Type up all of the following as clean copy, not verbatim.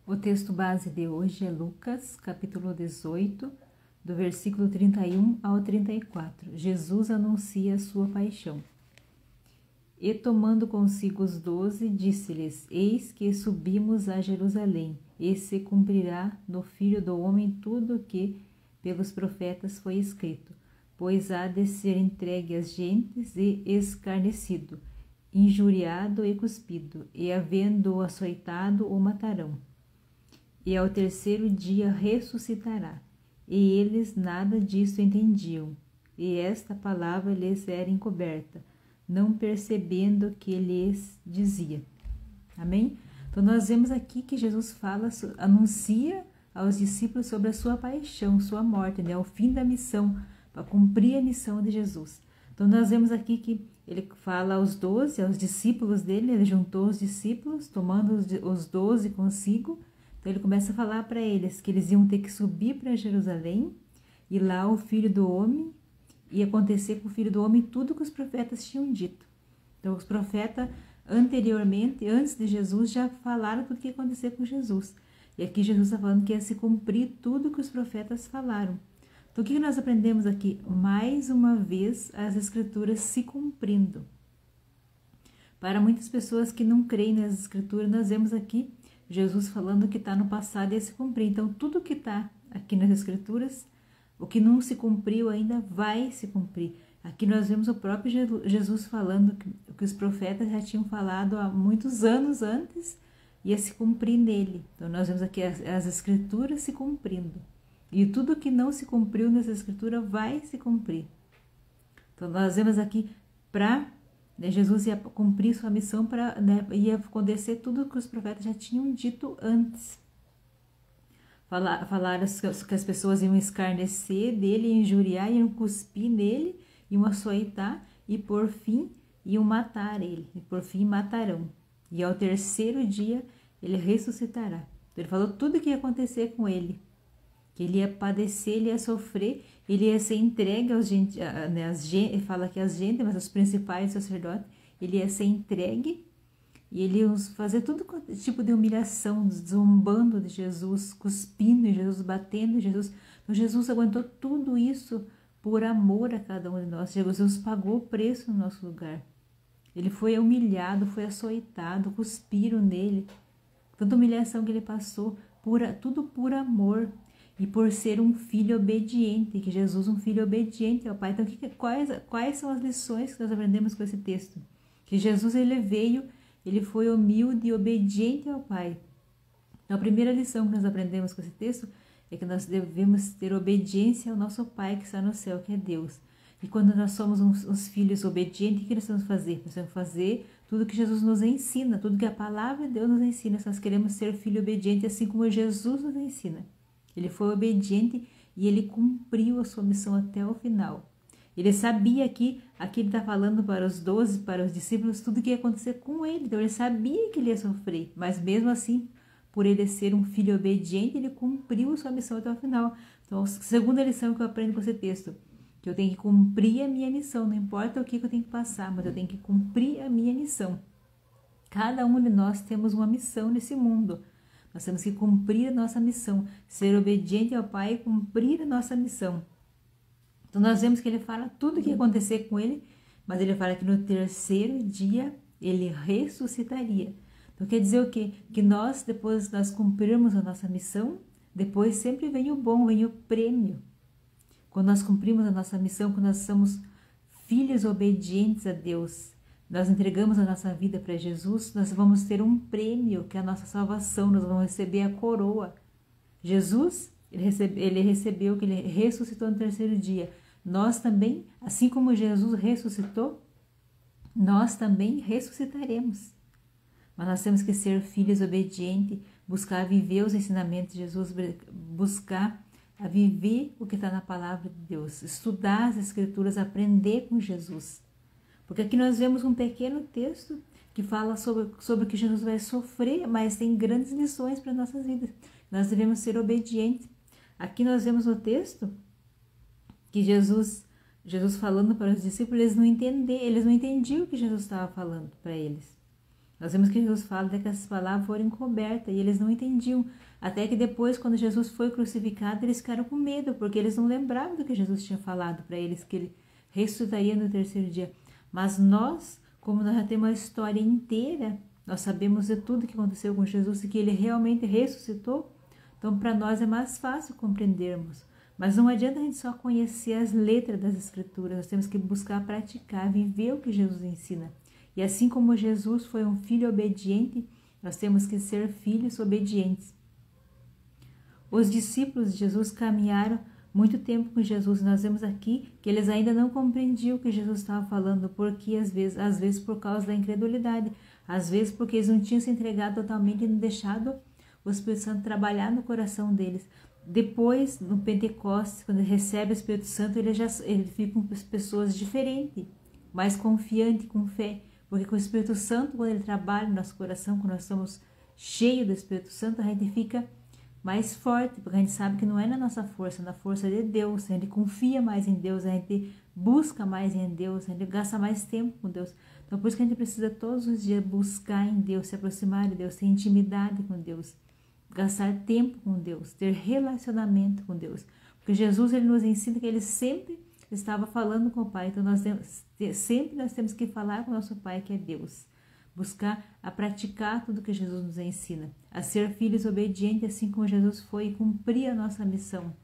O texto base de hoje é Lucas, capítulo 18, do versículo 31 ao 34. Jesus anuncia a sua paixão. E tomando consigo os 12, disse-lhes: Eis que subimos a Jerusalém, e se cumprirá no Filho do Homem tudo o que pelos profetas foi escrito. Pois há de ser entregue às gentes e escarnecido, injuriado e cuspido, e havendo-o açoitado, o matarão. E ao terceiro dia ressuscitará. E eles nada disso entendiam, e esta palavra lhes era encoberta, não percebendo o que lhes dizia. Amém? Então nós vemos aqui que Jesus anuncia aos discípulos sobre a sua paixão, sua morte, né? O fim da missão, para cumprir a missão de Jesus. Então nós vemos aqui que ele fala aos 12, aos discípulos dele, ele juntou os discípulos, tomando os 12 consigo. Então ele começa a falar para eles que eles iam ter que subir para Jerusalém, e lá o Filho do Homem, ia acontecer com o Filho do Homem tudo que os profetas tinham dito. Então os profetas anteriormente, antes de Jesus, já falaram tudo o que ia acontecer com Jesus. E aqui Jesus está falando que ia se cumprir tudo que os profetas falaram. Então o que nós aprendemos aqui? Mais uma vez as escrituras se cumprindo. Para muitas pessoas que não creem nas escrituras, nós vemos aqui Jesus falando que está no passado e ia se cumprir. Então tudo que está aqui nas escrituras, o que não se cumpriu ainda vai se cumprir. Aqui nós vemos o próprio Jesus falando que os profetas já tinham falado há muitos anos antes, ia se cumprir nele. Então nós vemos aqui as escrituras se cumprindo. E tudo que não se cumpriu nessa escritura vai se cumprir. Então nós vemos aqui Jesus ia cumprir sua missão, ia acontecer tudo que os profetas já tinham dito antes. Falaram que as pessoas iam escarnecer dele, iam injuriar, iam cuspir nele, iam açoitar e por fim iam matar ele. E por fim matarão. E ao terceiro dia ele ressuscitará. Então, ele falou tudo o que ia acontecer com ele. Que ele ia padecer, ele ia sofrer, ele ia ser entregue aos gente, ele fala que as gente, mas os principais sacerdotes, ele ia ser entregue e ele ia fazer todo tipo de humilhação, zombando de Jesus, cuspindo em Jesus, batendo em Jesus. Então Jesus aguentou tudo isso por amor a cada um de nós. Jesus pagou o preço no nosso lugar. Ele foi humilhado, foi açoitado, cuspiram nele. Tanta humilhação que ele passou, tudo por amor. E por ser um filho obediente, que Jesus é um filho obediente ao Pai. Então, quais são as lições que nós aprendemos com esse texto? Que Jesus, ele foi humilde e obediente ao Pai. Então, a primeira lição que nós aprendemos com esse texto é que nós devemos ter obediência ao nosso Pai que está no céu, que é Deus. E quando nós somos uns filhos obedientes, o que nós vamos fazer? Nós vamos fazer tudo que Jesus nos ensina, tudo que a palavra de Deus nos ensina. Se nós queremos ser filho obediente, assim como Jesus nos ensina. Ele foi obediente e ele cumpriu a sua missão até o final. Ele sabia que aqui ele está falando para os 12, para os discípulos, tudo que ia acontecer com ele. Então ele sabia que ele ia sofrer, mas mesmo assim, por ele ser um filho obediente, ele cumpriu a sua missão até o final. Então, a segunda lição que eu aprendo com esse texto, que eu tenho que cumprir a minha missão, não importa o que eu tenho que passar, mas eu tenho que cumprir a minha missão. Cada um de nós temos uma missão nesse mundo. Nós temos que cumprir a nossa missão, ser obediente ao Pai e cumprir a nossa missão. Então nós vemos que ele fala tudo o que ia acontecer com ele, mas ele fala que no terceiro dia ele ressuscitaria. Então quer dizer o quê? Que nós, depois nós cumprirmos a nossa missão, depois sempre vem o bom, vem o prêmio. Quando nós cumprimos a nossa missão, quando nós somos filhos obedientes a Deus, nós entregamos a nossa vida para Jesus, nós vamos ter um prêmio, que é a nossa salvação, nós vamos receber a coroa. Jesus, ele recebeu, que ele ressuscitou no terceiro dia. Nós também, assim como Jesus ressuscitou, nós também ressuscitaremos. Mas nós temos que ser filhos obedientes, buscar viver os ensinamentos de Jesus, buscar a viver o que está na palavra de Deus, estudar as Escrituras, aprender com Jesus. Porque aqui nós vemos um pequeno texto que fala sobre o que Jesus vai sofrer, mas tem grandes lições para as nossas vidas. Nós devemos ser obedientes. Aqui nós vemos no texto que Jesus falando para os discípulos, eles não entendiam o que Jesus estava falando para eles. Nós vemos que Jesus fala até que essas palavras foram encobertas e eles não entendiam. Até que depois, quando Jesus foi crucificado, eles ficaram com medo, porque eles não lembravam do que Jesus tinha falado para eles, que ele ressuscitaria no terceiro dia. Mas nós, como nós já temos a história inteira, nós sabemos de tudo que aconteceu com Jesus e que ele realmente ressuscitou, então para nós é mais fácil compreendermos. Mas não adianta a gente só conhecer as letras das Escrituras, nós temos que buscar praticar, viver o que Jesus ensina. E assim como Jesus foi um filho obediente, nós temos que ser filhos obedientes. Os discípulos de Jesus caminharam muito tempo com Jesus. Nós vemos aqui que eles ainda não compreendiam o que Jesus estava falando, porque às vezes por causa da incredulidade, às vezes porque eles não tinham se entregado totalmente e não deixado o Espírito Santo trabalhar no coração deles. Depois, no Pentecostes, quando ele recebe o Espírito Santo, ele fica com pessoas diferentes, mais confiantes, com fé. Porque com o Espírito Santo, quando ele trabalha no nosso coração, quando nós estamos cheios do Espírito Santo, a gente fica mais forte, porque a gente sabe que não é na nossa força, na força de Deus. A gente confia mais em Deus, a gente busca mais em Deus, a gente gasta mais tempo com Deus. Então, por isso que a gente precisa todos os dias buscar em Deus, se aproximar de Deus, ter intimidade com Deus, gastar tempo com Deus, ter relacionamento com Deus. Porque Jesus, ele nos ensina que ele sempre estava falando com o Pai. Então, nós temos que falar com o nosso Pai, que é Deus. Buscar a praticar tudo que Jesus nos ensina. A ser filhos obedientes, assim como Jesus foi, e cumprir a nossa missão.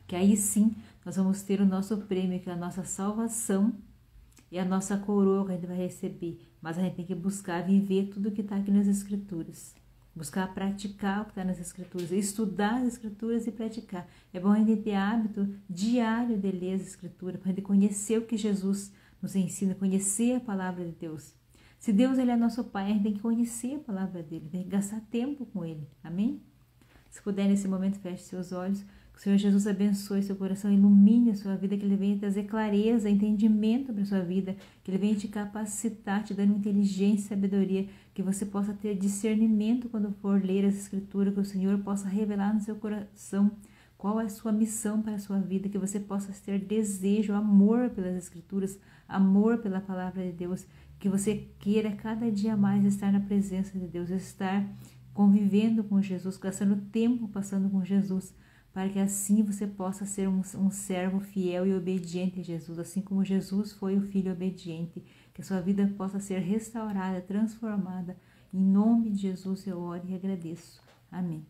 Que aí sim, nós vamos ter o nosso prêmio, que é a nossa salvação e a nossa coroa que a gente vai receber. Mas a gente tem que buscar viver tudo que está aqui nas Escrituras. Buscar praticar o que está nas Escrituras, estudar as Escrituras e praticar. É bom a gente ter hábito diário de ler as Escrituras, para a gente conhecer o que Jesus nos ensina, conhecer a palavra de Deus. Se Deus ele é nosso Pai, a gente tem que conhecer a palavra dele, tem que gastar tempo com ele. Amém? Se puder, nesse momento, feche seus olhos. Que o Senhor Jesus abençoe seu coração, ilumine a sua vida, que ele venha trazer clareza, entendimento para a sua vida, que ele venha te capacitar, te dando inteligência e sabedoria, que você possa ter discernimento quando for ler as Escrituras, que o Senhor possa revelar no seu coração qual é a sua missão para a sua vida, que você possa ter desejo, amor pelas Escrituras, amor pela palavra de Deus, que você queira cada dia mais estar na presença de Deus, estar convivendo com Jesus, gastando tempo passando com Jesus, para que assim você possa ser um servo fiel e obediente a Jesus, assim como Jesus foi o filho obediente, que a sua vida possa ser restaurada, transformada. Em nome de Jesus eu oro e agradeço. Amém.